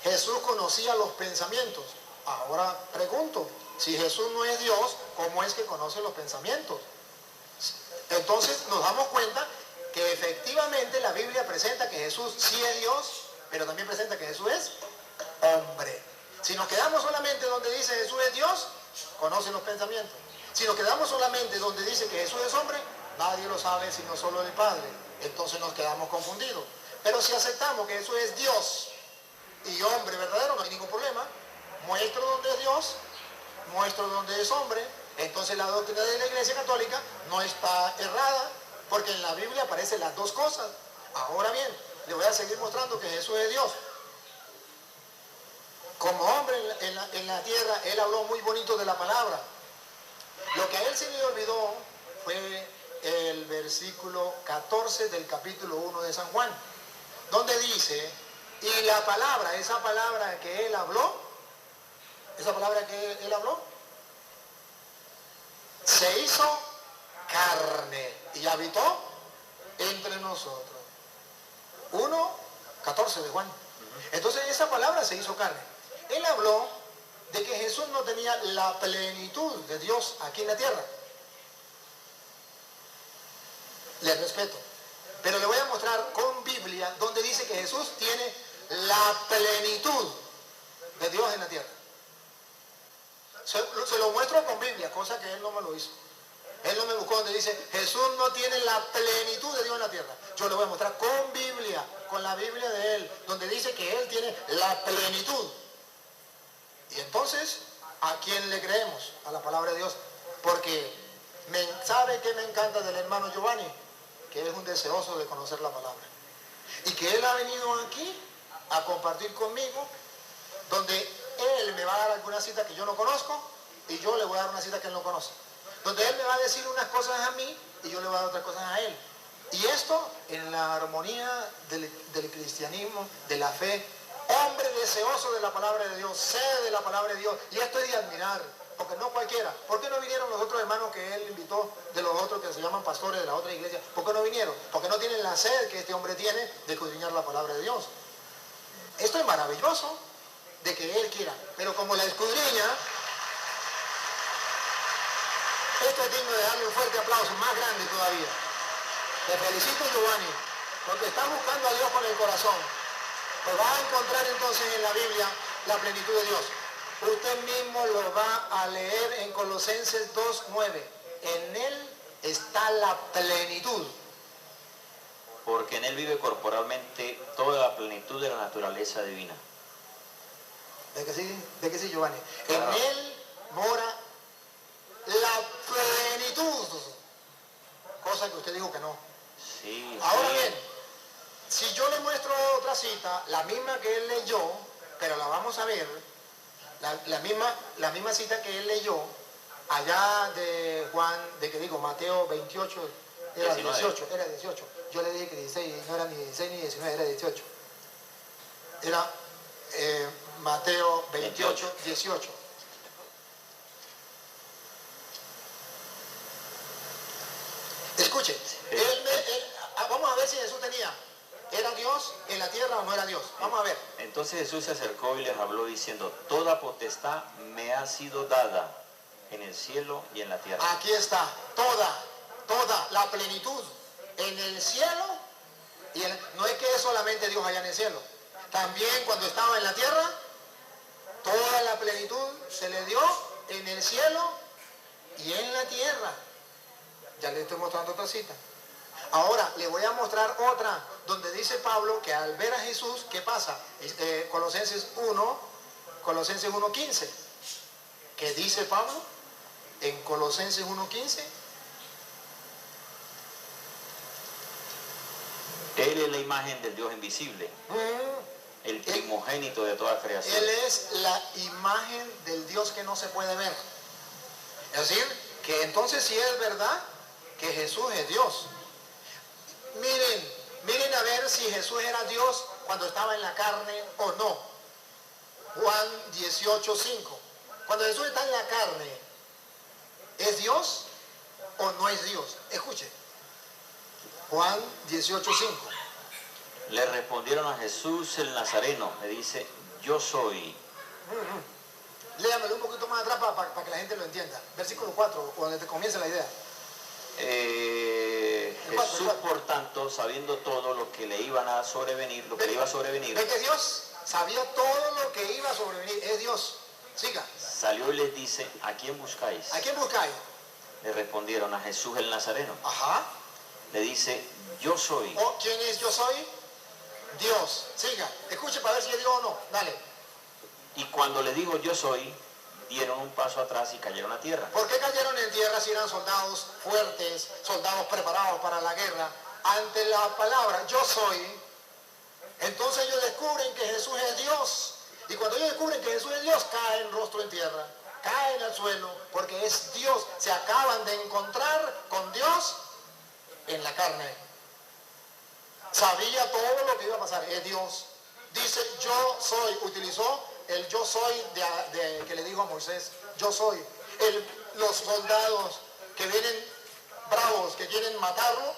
Jesús conocía los pensamientos. Ahora pregunto, si Jesús no es Dios, ¿cómo es que conoce los pensamientos? Entonces nos damos cuenta que efectivamente la Biblia presenta que Jesús sí es Dios, pero también presenta que Jesús es hombre. Si nos quedamos solamente donde dice Jesús es Dios, conoce los pensamientos. Si nos quedamos solamente donde dice que Jesús es hombre, nadie lo sabe sino solo el Padre. Entonces nos quedamos confundidos. Pero si aceptamos que Jesús es Dios y hombre verdadero, no hay ningún problema. Muestro donde es Dios, muestro donde es hombre. Entonces la doctrina de la Iglesia Católica no está errada, porque en la Biblia aparecen las dos cosas. Ahora bien, le voy a seguir mostrando que Jesús es Dios. como hombre en la tierra, él habló muy bonito de la palabra. Lo que a él se le olvidó fue el versículo 14 del capítulo 1 de San Juan, donde dice, y la palabra, esa palabra que él habló, se hizo carne y habitó entre nosotros. 1:14 de Juan. Entonces esa palabra se hizo carne. Él habló de que Jesús no tenía la plenitud de Dios aquí en la tierra. Le respeto. Pero le voy a mostrar con Biblia donde dice que Jesús tiene la plenitud de Dios en la tierra. Se lo muestro con Biblia, cosa que él no me lo hizo. Él no me buscó donde dice Jesús no tiene la plenitud de Dios en la tierra. Yo le voy a mostrar con Biblia, con la Biblia de él, donde dice que él tiene la plenitud. Y entonces, ¿a quién le creemos? A la palabra de Dios. Porque ¿sabe qué me encanta del hermano Giovanni? Que es un deseoso de conocer la palabra. Y que él ha venido aquí a compartir conmigo, donde él me va a dar alguna cita que yo no conozco y yo le voy a dar una cita que él no conoce. Donde él me va a decir unas cosas a mí y yo le voy a dar otras cosas a él. Y esto en la armonía del cristianismo, de la fe. Hombre deseoso de la palabra de Dios, sede de la palabra de Dios. Y esto es de admirar, porque no cualquiera. ¿Por qué no vinieron los otros hermanos que él invitó, de los otros que se llaman pastores de la otra iglesia? ¿Por qué no vinieron? Porque no tienen la sed que este hombre tiene de escudriñar la palabra de Dios. Esto es maravilloso de que él quiera, pero como la escudriña, esto es digno de darle un fuerte aplauso, más grande todavía. Te felicito, Giovanni, porque estás buscando a Dios con el corazón. Pues vas a encontrar entonces en la Biblia la plenitud de Dios. Usted mismo lo va a leer en Colosenses 2:9. En él está la plenitud. Porque en él vive corporalmente toda la plenitud de la naturaleza divina. ¿De que sí? ¿De que sí, Giovanni? Claro. En él mora la plenitud. Cosa que usted dijo que no. Sí. Ahora sí. bien, si yo le muestro otra cita, la misma que él leyó, pero la vamos a ver, la misma cita que él leyó, allá de Juan, Mateo 28, era 18, era 18. Yo le dije que 16, no era ni 16 ni 19, era 18. Era Mateo 28, 18. Escuche, vamos a ver si Jesús ¿era Dios en la tierra o no era Dios? Vamos a ver. Entonces Jesús se acercó y les habló diciendo, toda potestad me ha sido dada en el cielo y en la tierra. Aquí está, toda la plenitud en el cielo y no es que solamente Dios allá en el cielo. También cuando estaba en la tierra, toda la plenitud se le dio en el cielo y en la tierra. Ya le estoy mostrando otra cita. Ahora le voy a mostrar otra donde dice Pablo que al ver a Jesús, ¿qué pasa? Colosenses 1:15. ¿Qué dice Pablo? En Colosenses 1:15. Él es la imagen del Dios invisible, el primogénito de toda creación. Él es la imagen del Dios que no se puede ver. Es decir, que entonces sí es verdad que Jesús es Dios. Miren a ver si Jesús era Dios cuando estaba en la carne o no. Juan 18:5. Cuando Jesús está en la carne, ¿es Dios o no es Dios? Escuche. Juan 18:5. Le respondieron a Jesús el Nazareno, le dice, yo soy. Léamelo un poquito más atrás para que la gente lo entienda. Versículo 4, donde te comienza la idea. Jesús, por tanto, sabiendo todo lo que le iban a sobrevenir, lo que le iba a sobrevenir. ¿Ve que Dios sabía todo lo que iba a sobrevenir? Es Dios. Siga. Salió y les dice, ¿a quién buscáis? ¿A quién buscáis? Le respondieron a Jesús el Nazareno. Ajá. Le dice, yo soy. ¿O quién es yo soy? Dios. Siga. Escuche para ver si yo digo o no. Dale. Y cuando le dijo yo soy, dieron un paso atrás y cayeron a tierra. ¿Por qué cayeron en tierra si eran soldados fuertes, soldados preparados para la guerra? Ante la palabra yo soy, entonces ellos descubren que Jesús es Dios. Y cuando ellos descubren que Jesús es Dios, caen rostro en tierra, caen al suelo, porque es Dios. Se acaban de encontrar con Dios en la carne. Sabía todo lo que iba a pasar, es Dios. Dice, yo soy, utilizó el yo soy que le dijo a Moisés, yo soy. Los soldados que vienen bravos, que quieren matarlo,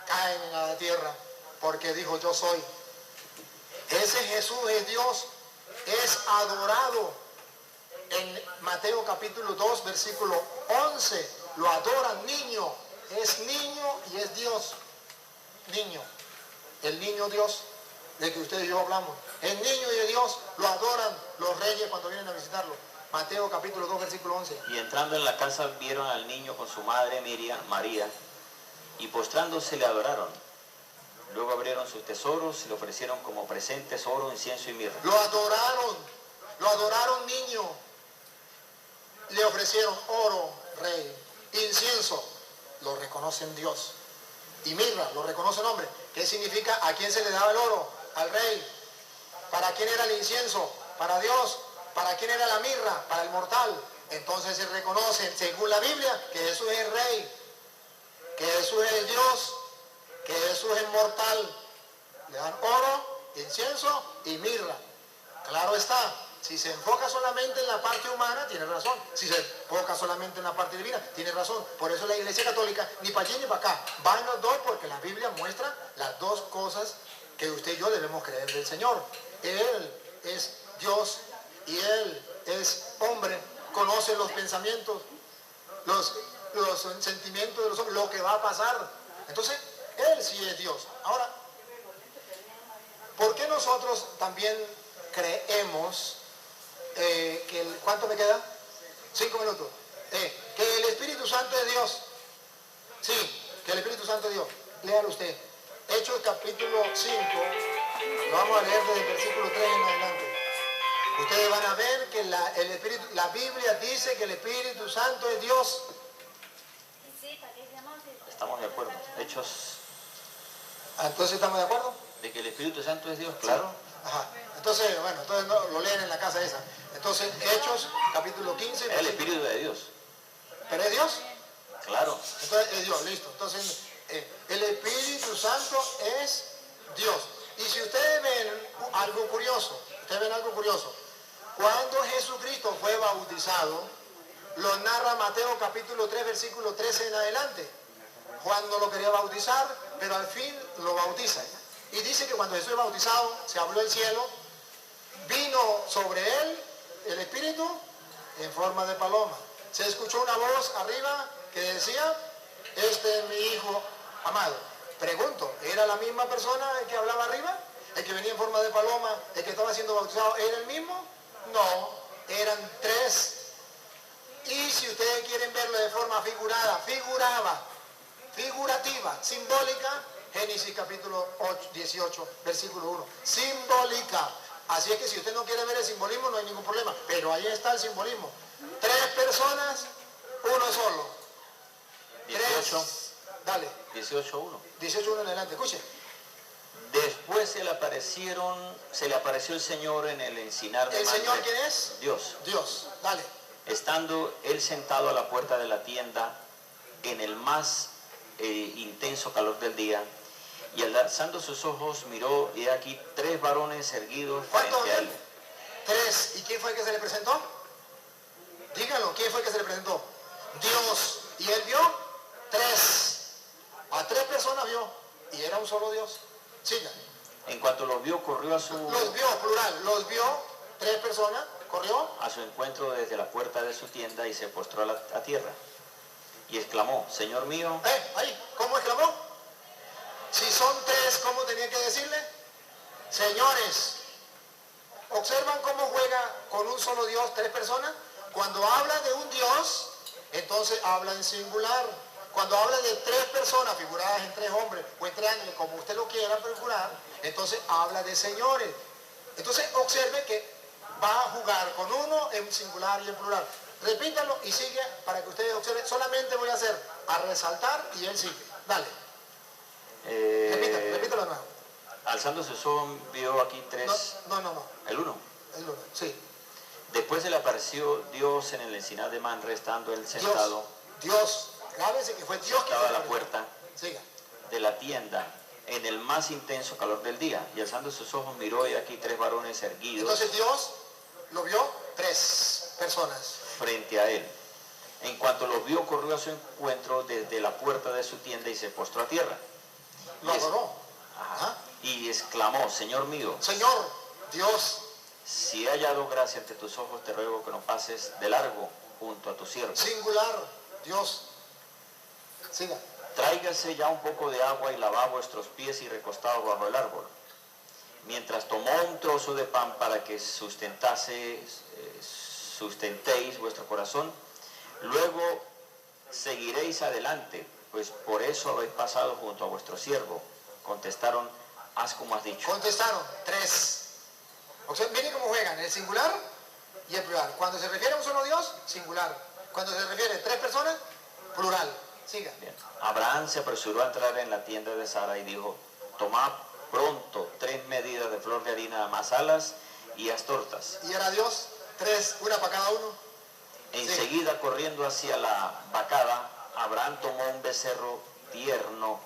caen en la tierra, porque dijo, yo soy. Ese Jesús es Dios, es adorado. En Mateo capítulo 2, versículo 11, lo adoran, niño, es niño y es Dios. Niño, el niño Dios, de que usted y yo hablamos, el niño y el Dios lo adoran los reyes cuando vienen a visitarlo. Mateo capítulo 2, versículo 11. Y entrando en la casa vieron al niño con su madre María, y postrándose le adoraron. Luego abrieron sus tesoros y le ofrecieron como presentes oro, incienso y mirra. Lo adoraron niño. Le ofrecieron oro, rey, incienso, lo reconocen Dios. Y mirra, lo reconoce el hombre. ¿Qué significa? ¿A quién se le daba el oro? Al rey. ¿Para quién era el incienso? Para Dios. ¿Para quién era la mirra? Para el mortal. Entonces se reconoce, según la Biblia, que Jesús es el rey, que Jesús es Dios, que Jesús es mortal. Le dan oro, incienso y mirra. Claro está, si se enfoca solamente en la parte humana, tiene razón. Si se enfoca solamente en la parte divina, tiene razón. Por eso la Iglesia Católica, ni para allí ni para acá, va en los dos, porque la Biblia muestra las dos cosas que usted y yo debemos creer del Señor. Él es Dios y Él es hombre, conoce los pensamientos, los sentimientos de los hombres, lo que va a pasar. Entonces, Él sí es Dios. Ahora, ¿por qué nosotros también creemos ¿cuánto me queda? 5 minutos. Que el Espíritu Santo es Dios. Sí, que el Espíritu Santo es Dios. Léalo usted. Hechos capítulo 5. Lo vamos a leer desde el versículo 3 en adelante. Ustedes van a ver que la Biblia dice que el Espíritu Santo es Dios. Estamos de acuerdo. Hechos. Entonces, ¿estamos de acuerdo? De que el Espíritu Santo es Dios, claro. Sí. Ajá. Entonces, bueno, entonces no, lo leen en la casa esa. Entonces, Hechos, capítulo 15. Es el Espíritu de Dios. ¿Pero es Dios? Claro. Entonces, es Dios, listo. Entonces, el Espíritu Santo es Dios. Y si ustedes ven algo curioso, cuando Jesucristo fue bautizado, lo narra Mateo capítulo 3, versículo 13 en adelante. Juan no lo quería bautizar, pero al fin lo bautiza. Y dice que cuando Jesús es bautizado, se abrió el cielo, vino sobre él el Espíritu en forma de paloma. Se escuchó una voz arriba que decía, este es mi Hijo amado. Pregunto, ¿era la misma persona el que hablaba arriba? ¿El que venía en forma de paloma, el que estaba siendo bautizado, era el mismo? No, eran tres. Y si ustedes quieren verlo de forma figurativa, simbólica, Génesis capítulo 18, versículo 1. Simbólica. Así es que si usted no quiere ver el simbolismo, no hay ningún problema. Pero ahí está el simbolismo. 3 personas, uno solo. 18. Dale. 18:1. 18:1 en adelante, escuche. Después se le apareció el Señor en el encinar de ¿El Mamre. Señor quién es? Dios. Dios, dale. Estando él sentado a la puerta de la tienda en el más intenso calor del día, y alzando sus ojos miró, y aquí 3 varones erguidos ¿Cuántos frente a él. ven? 3. ¿Y quién fue el que se le presentó? Díganlo, ¿quién fue el que se le presentó? Dios. ¿Y él vio? 3. A 3 personas vio. Y era un solo Dios. Siga. En cuanto los vio, corrió a su... Los vio, plural. Los vio, 3 personas, corrió. a su encuentro desde la puerta de su tienda y se postró a tierra. Y exclamó, Señor mío. Ahí, ¿cómo exclamó? Si son 3, ¿cómo tenía que decirle? Señores, ¿observan cómo juega con un solo Dios 3 personas? Cuando habla de un Dios, entonces habla en singular. Cuando habla de 3 personas figuradas en 3 hombres o en 3 ángeles, como usted lo quiera figurar, entonces habla de señores. Entonces observe que va a jugar con uno en singular y en plural. Repítalo y sigue para que ustedes observen. Solamente voy a hacer a resaltar y él sigue. Dale. Repítalo de nuevo. Alzando sus ojos vio aquí 3. No. El 1. Sí. Después se le apareció Dios en el encinar de Manre, estando él sentado. Dios, grábense que fue Dios que estaba a la puerta Siga. de la tienda en el más intenso calor del día, y alzando sus ojos miró, y aquí 3 varones erguidos. Entonces Dios lo vio, 3 personas frente a él. En cuanto los vio, corrió a su encuentro desde la puerta de su tienda y se postró a tierra. Lo adoró. Y exclamó: Señor mío, Señor Dios, si he hallado gracia ante tus ojos, te ruego que no pases de largo junto a tu siervo. Singular, Dios. Siga. Tráigase ya un poco de agua y lavad vuestros pies y recostados bajo el árbol. Mientras tomó un trozo de pan para que sustentéis vuestro corazón, luego seguiréis adelante, pues por eso habéis pasado junto a vuestro siervo. Contestaron: haz como has dicho. Contestaron 3. O sea, miren cómo juegan, el singular y el plural. Cuando se refiere a un solo Dios, singular. Cuando se refiere a 3 personas, plural. Siga. Bien. Abraham se apresuró a entrar en la tienda de Sara y dijo: tomad pronto 3 medidas de flor de harina, amasalas y haz tortas. Y era Dios, 3, una para cada uno. Enseguida, sí, corriendo hacia la vacada, Abraham tomó un becerro tierno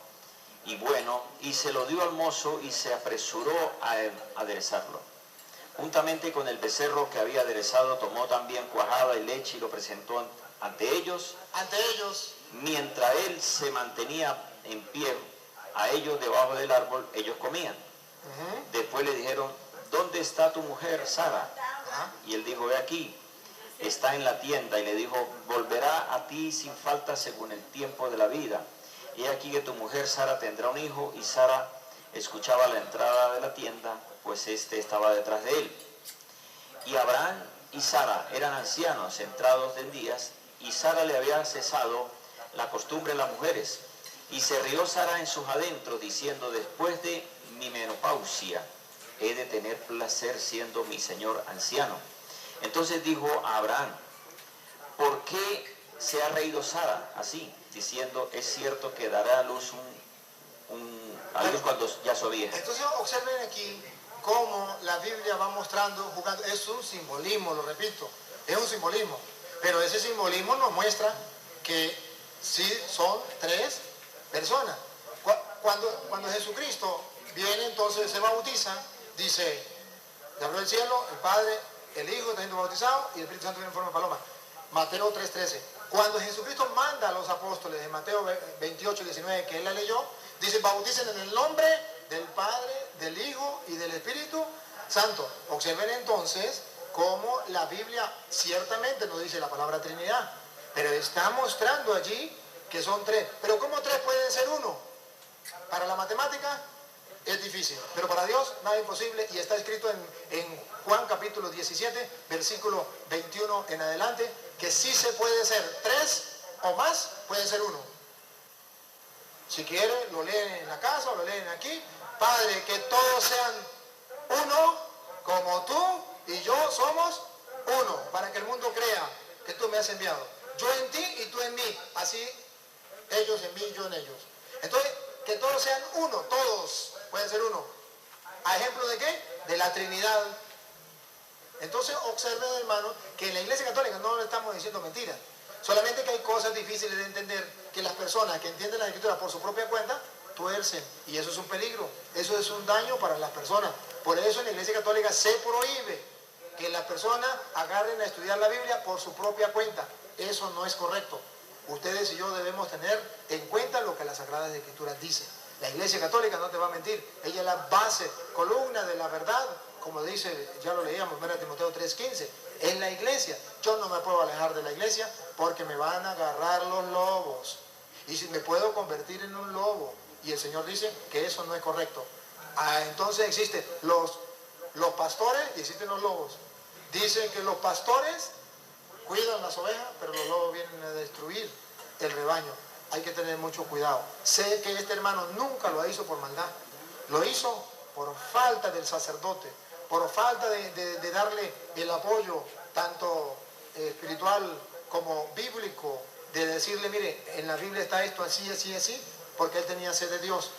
y bueno, y se lo dio al mozo, y se apresuró a aderezarlo. Juntamente con el becerro que había aderezado, tomó también cuajada y leche y lo presentó ante ellos. Mientras él se mantenía en pie a ellos debajo del árbol, ellos comían. Después le dijeron: ¿dónde está tu mujer Sara? Y él dijo: he aquí, está en la tienda. Y le dijo: volverá a ti sin falta según el tiempo de la vida. He aquí que tu mujer Sara tendrá un hijo. Y Sara escuchaba la entrada de la tienda, pues éste estaba detrás de él. Y Abraham y Sara eran ancianos, entrados en días, y Sara le había cesado la costumbre de las mujeres. Y se rió Sara en sus adentros, diciendo: después de mi menopausia he de tener placer siendo mi señor anciano. Entonces dijo a Abraham: ¿por qué se ha reído Sara así, diciendo: es cierto que dará a luz a luz cuando ya su vieja? Entonces observen aquí cómo la Biblia va mostrando, jugando. Es un simbolismo, lo repito, es un simbolismo. Pero ese simbolismo nos muestra que sí son 3 personas. Cuando Jesucristo viene, entonces se bautiza, dice: le habló el cielo, el Padre, el Hijo está siendo bautizado y el Espíritu Santo viene en forma de paloma. Mateo 3:13. Cuando Jesucristo manda a los apóstoles en Mateo 28:19, que él la leyó, dice: bauticen en el nombre del Padre, del Hijo y del Espíritu Santo. Observen entonces cómo la Biblia ciertamente no dice la palabra Trinidad, pero está mostrando allí que son 3. Pero ¿cómo 3 pueden ser 1? Para la matemática es difícil, pero para Dios nada imposible, y está escrito en Juan capítulo 17, versículo 21 en adelante, que sí se puede ser 3 o más, pueden ser 1. Si quieren, lo leen en la casa o lo leen aquí. Padre, que todos sean uno, como tú y yo somos uno, para que el mundo crea que tú me has enviado. Yo en ti y tú en mí, así ellos en mí y yo en ellos. Entonces, que todos sean uno, todos pueden ser uno. ¿A ejemplo de qué? De la Trinidad. Entonces, observen, hermano, que en la Iglesia Católica no le estamos diciendo mentiras. Solamente que hay cosas difíciles de entender, que las personas que entienden la Escritura por su propia cuenta, tuercen. Y eso es un peligro. Eso es un daño para las personas. Por eso en la Iglesia Católica se prohíbe que las personas agarren a estudiar la Biblia por su propia cuenta. Eso no es correcto. Ustedes y yo debemos tener en cuenta lo que las Sagradas Escrituras dicen. La Iglesia Católica no te va a mentir. Ella es la base, columna de la verdad, como dice, ya lo leíamos, 1 Timoteo 3:15. En la iglesia, yo no me puedo alejar de la iglesia porque me van a agarrar los lobos. Y si me puedo convertir en un lobo. Y el Señor dice que eso no es correcto. Entonces existen los pastores y existen los lobos. Dicen que los pastores cuidan las ovejas, pero los lobos vienen a destruir el rebaño. Hay que tener mucho cuidado. Sé que este hermano nunca lo hizo por maldad. Lo hizo por falta del sacerdote, por falta de darle el apoyo tanto espiritual como bíblico, de decirle: mire, en la Biblia está esto así, así, así, porque él tenía sed de Dios.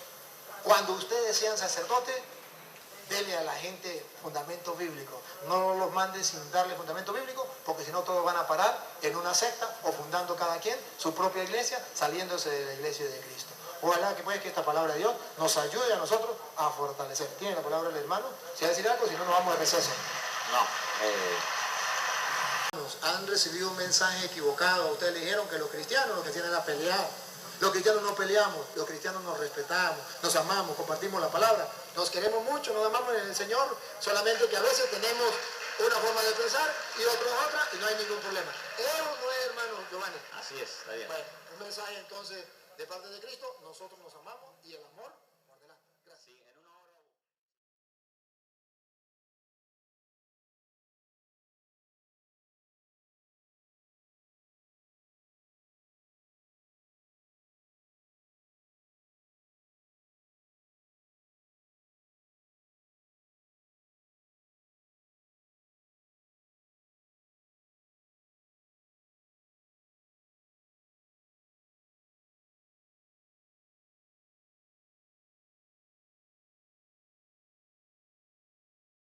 Cuando ustedes sean sacerdotes, Dele a la gente fundamento bíblico. No los mande sin darle fundamento bíblico, porque si no todos van a parar en una secta o fundando cada quien su propia iglesia, saliéndose de la iglesia de Cristo. Ojalá que pues que esta palabra de Dios nos ayude a nosotros a fortalecer. ¿Tiene la palabra el hermano? Si va a decir algo, si no, nos vamos de receso. Han recibido un mensaje equivocado. Ustedes le dijeron que los cristianos eran a pelear. Los cristianos no peleamos, los cristianos nos respetamos, nos amamos, compartimos la palabra, nos queremos mucho, nos amamos en el Señor, solamente que a veces tenemos una forma de pensar y otros otra y no hay ningún problema. Eso no es, hermano Giovanni. Así es, está bien. Bueno, un mensaje entonces de parte de Cristo, nosotros nos amamos y el amor